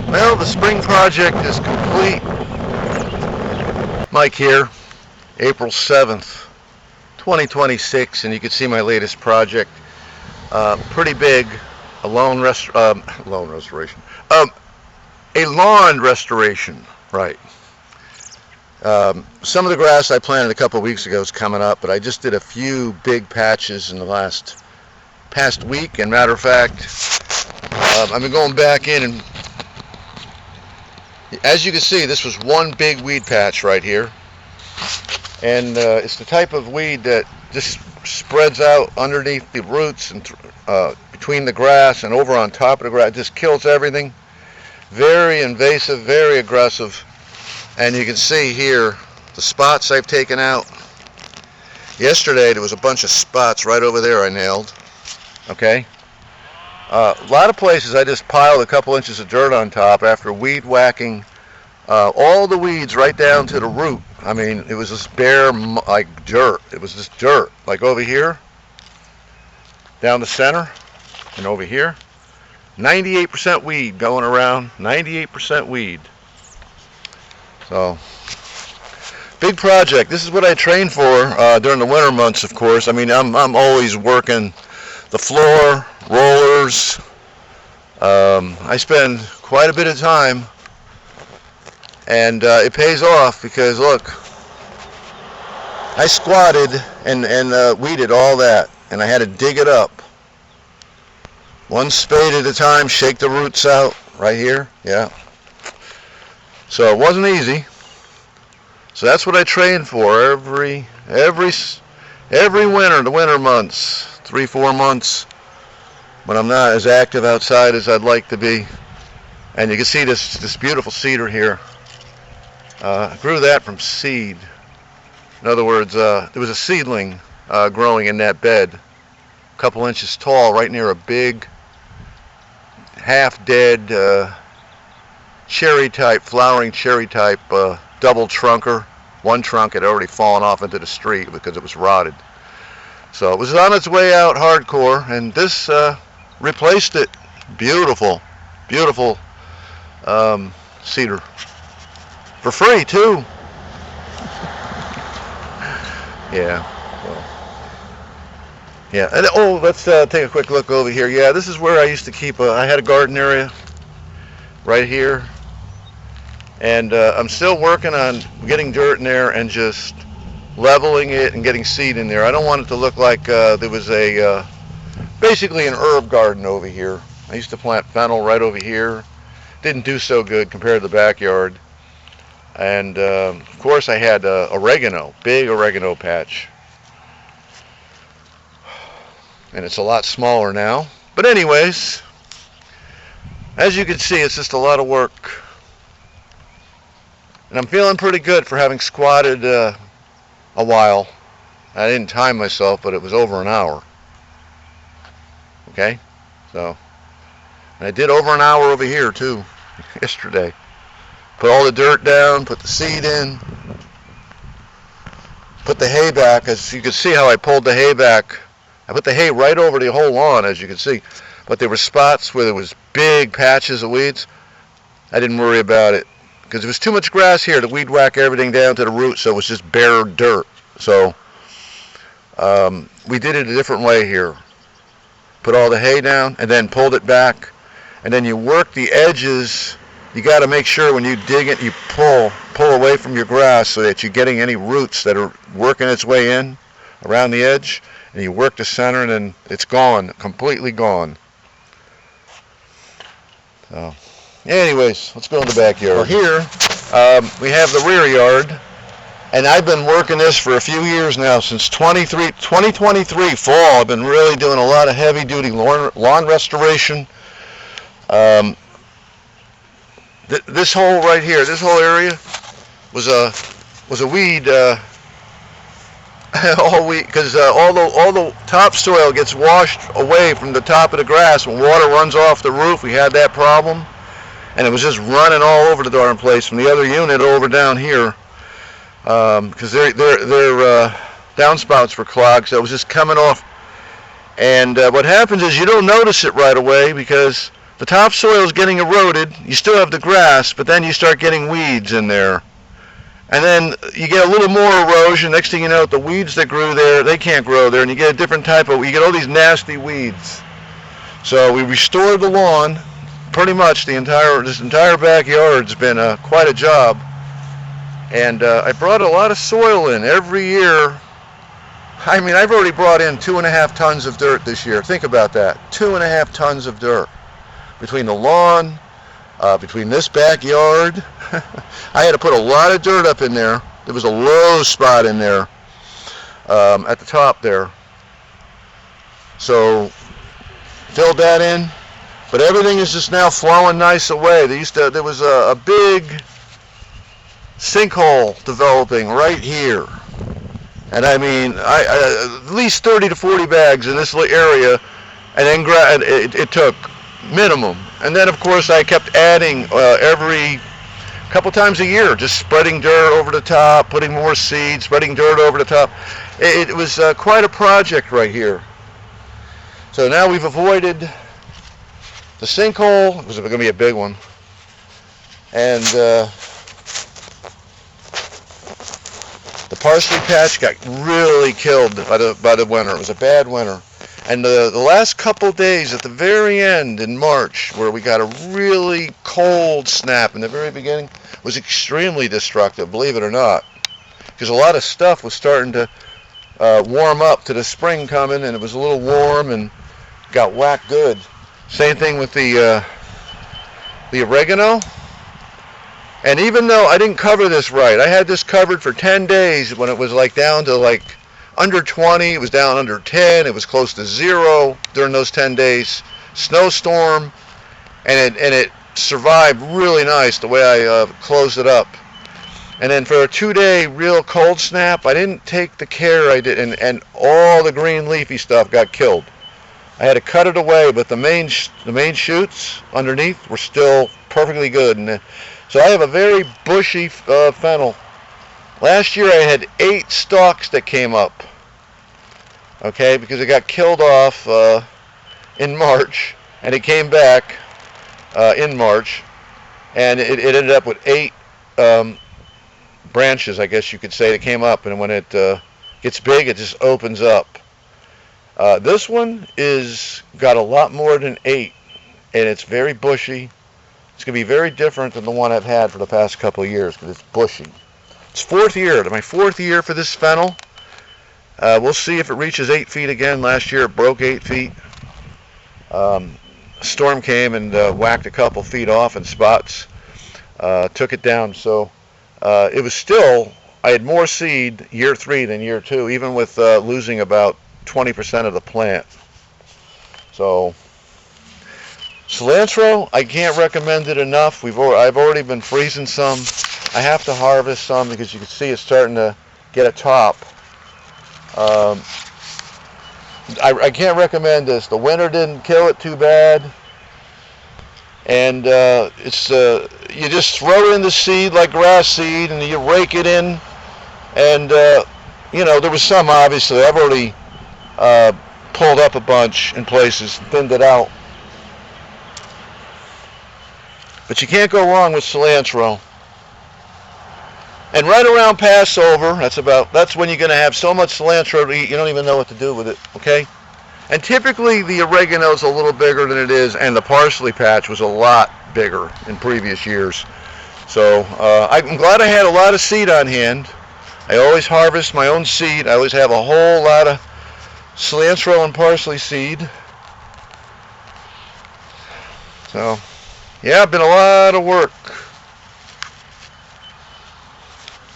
Well, the spring project is complete. Mike here, April 7th, 2026, and you can see my latest project. Pretty big, a lawn restoration. A lawn restoration, right. Some of the grass I planted a couple weeks ago is coming up, but I just did a few big patches in the past week, and matter of fact, I've been going back in, and as you can see, this was one big weed patch right here, and it's the type of weed that just spreads out underneath the roots and between the grass and over on top of the grass. It just kills everything. Very invasive, very aggressive, and you can see here the spots I've taken out. Yesterday there was a bunch of spots right over there I nailed. Okay. A lot of places I just piled a couple inches of dirt on top after weed whacking all the weeds right down to the root. I mean, it was just bare like dirt. It was just dirt. Like over here, down the center, and over here. 98% weed going around. 98% weed. So, big project. This is what I train for during the winter months, of course. I mean, I'm always working the floor, rollers. I spend quite a bit of time, and it pays off because look, I squatted and weeded all that, and I had to dig it up one spade at a time, shake the roots out right here. Yeah, so it wasn't easy. So that's what I train for every winter, the winter months, 3-4 months, when I'm not as active outside as I'd like to be. And you can see this beautiful cedar here. I grew that from seed. In other words, there was a seedling growing in that bed, a couple inches tall, right near a big, half-dead flowering cherry type double trunker. One trunk had already fallen off into the street because it was rotted. So it was on its way out hardcore, and this replaced it. Beautiful, beautiful cedar. For free, too. Yeah. Well, yeah. And, oh, let's take a quick look over here. Yeah, this is where I used to keep I had a garden area right here. And I'm still working on getting dirt in there and just leveling it and getting seed in there. I don't want it to look like there was basically an herb garden over here. I used to plant fennel right over here. Didn't do so good compared to the backyard. And of course I had oregano, big oregano patch. And it's a lot smaller now. But anyways, as you can see, it's just a lot of work. And I'm feeling pretty good for having squatted a while. I didn't time myself, but it was over an hour. Okay? So, and I did over an hour over here too, yesterday. Put all the dirt down, put the seed in, put the hay back. As you can see how I pulled the hay back. I put the hay right over the whole lawn, as you can see. But there were spots where there was big patches of weeds. I didn't worry about it, because there was too much grass here to weed whack everything down to the root, so it was just bare dirt. So we did it a different way here. Put all the hay down and then pulled it back, and then you work the edges. You got to make sure when you dig it, you pull away from your grass so that you're getting any roots that are working its way in around the edge, and you work the center, and then it's gone, completely gone. So anyways, let's go in the backyard. Well, here we have the rear yard, and I've been working this for a few years now, since 2023 fall. I've been really doing a lot of heavy-duty lawn restoration. This hole right here, this whole area was a weed all week, because all the topsoil gets washed away from the top of the grass when water runs off the roof. We had that problem. And it was just running all over the darn place from the other unit over down here, because their downspouts were clogged, so it was just coming off. And what happens is you don't notice it right away because the topsoil is getting eroded. You still have the grass, but then you start getting weeds in there. And then you get a little more erosion. Next thing you know, the weeds that grew there, they can't grow there, and you get a different type of, you get all these nasty weeds. So we restored the lawn. Pretty much this entire backyard's been quite a job. And I brought a lot of soil in every year. I mean, I've already brought in 2.5 tons of dirt this year. Think about that, 2.5 tons of dirt. Between the lawn, between this backyard, I had to put a lot of dirt up in there. There was a low spot in there at the top there. So filled that in, but everything is just now flowing nice away. There was a big sinkhole developing right here, and I mean, I at least 30 to 40 bags in this area, and then it took minimum. And then of course I kept adding every couple times a year, just spreading dirt over the top, putting more seed, spreading dirt over the top. It was quite a project right here. So now we've avoided the sinkhole. It was going to be a big one. And the parsley patch got really killed by the winter. It was a bad winter. And the last couple days at the very end in March, where we got a really cold snap in the very beginning, was extremely destructive, believe it or not. Because a lot of stuff was starting to warm up to the spring coming, and it was a little warm and got whacked good. Same thing with the oregano. And even though I didn't cover this right, I had this covered for 10 days when it was like down to like under 20, it was down under 10, it was close to 0 during those 10 days. Snowstorm, and it survived really nice the way I closed it up. And then for a 2-day real cold snap, I didn't take the care I did, and all the green leafy stuff got killed. I had to cut it away, but the main shoots underneath were still perfectly good. And so I have a very bushy fennel. Last year I had 8 stalks that came up, okay, because it got killed off in March, and it came back in March, and it ended up with 8 branches, I guess you could say, that came up, and when it gets big, it just opens up. This one got a lot more than 8, and it's very bushy. It's going to be very different than the one I've had for the past couple of years, because it's bushy. It's my 4th year for this fennel. We'll see if it reaches 8 feet again. Last year it broke 8 feet. A storm came and whacked a couple feet off in spots. Took it down. So it was still, I had more seed year 3 than year 2, even with losing about 20% of the plant. So cilantro, I can't recommend it enough. I've already been freezing some. I have to harvest some because you can see it's starting to get a top. I can't recommend this. The winter didn't kill it too bad, and you just throw in the seed like grass seed, and you rake it in. And there was some, obviously I've already pulled up a bunch in places, thinned it out. But you can't go wrong with cilantro. And right around Passover, that's when you're going to have so much cilantro to eat, you don't even know what to do with it, okay? And typically the oregano is a little bigger than it is, and the parsley patch was a lot bigger in previous years. So I'm glad I had a lot of seed on hand. I always harvest my own seed. I always have a whole lot of cilantro and parsley seed. So, yeah, been a lot of work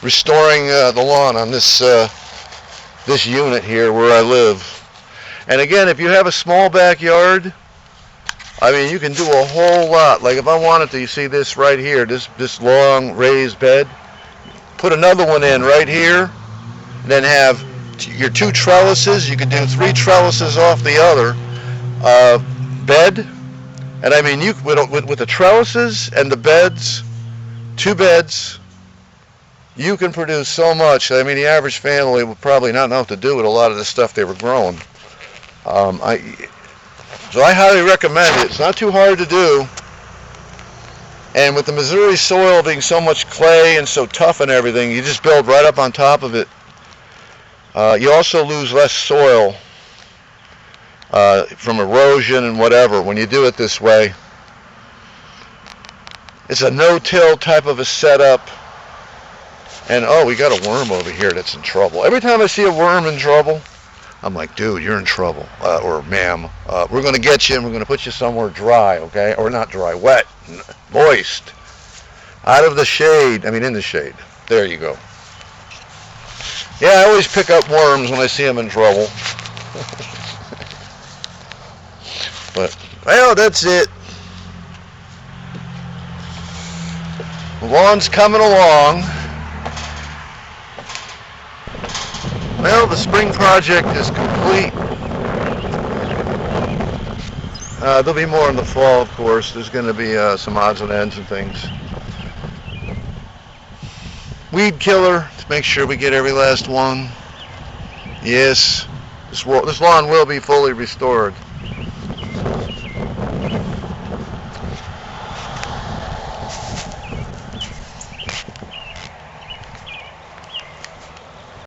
restoring the lawn on this unit here where I live. And again, if you have a small backyard, I mean, you can do a whole lot. Like if I wanted to, you see this right here, this long raised bed, put another one in right here, then have your 2 trellises. You can do 3 trellises off the other bed. And I mean, with the trellises and the beds, 2 beds, you can produce so much. I mean, the average family would probably not know what to do with a lot of the stuff they were growing. So I highly recommend it. It's not too hard to do. And with the Missouri soil being so much clay and so tough and everything, you just build right up on top of it. You also lose less soil from erosion and whatever when you do it this way. It's a no-till type of a setup. And oh, we got a worm over here that's in trouble. Every time I see a worm in trouble, I'm like, dude, you're in trouble. Or ma'am, we're going to get you and we're going to put you somewhere dry, okay? Or not dry, wet, moist. Out of the shade. I mean, in the shade. There you go. Yeah, I always pick up worms when I see them in trouble. But, well, that's it. The lawn's coming along. Well, the spring project is complete. There'll be more in the fall, of course. There's going to be some odds and ends and things. Weed killer to make sure we get every last one. Yes, this lawn will be fully restored.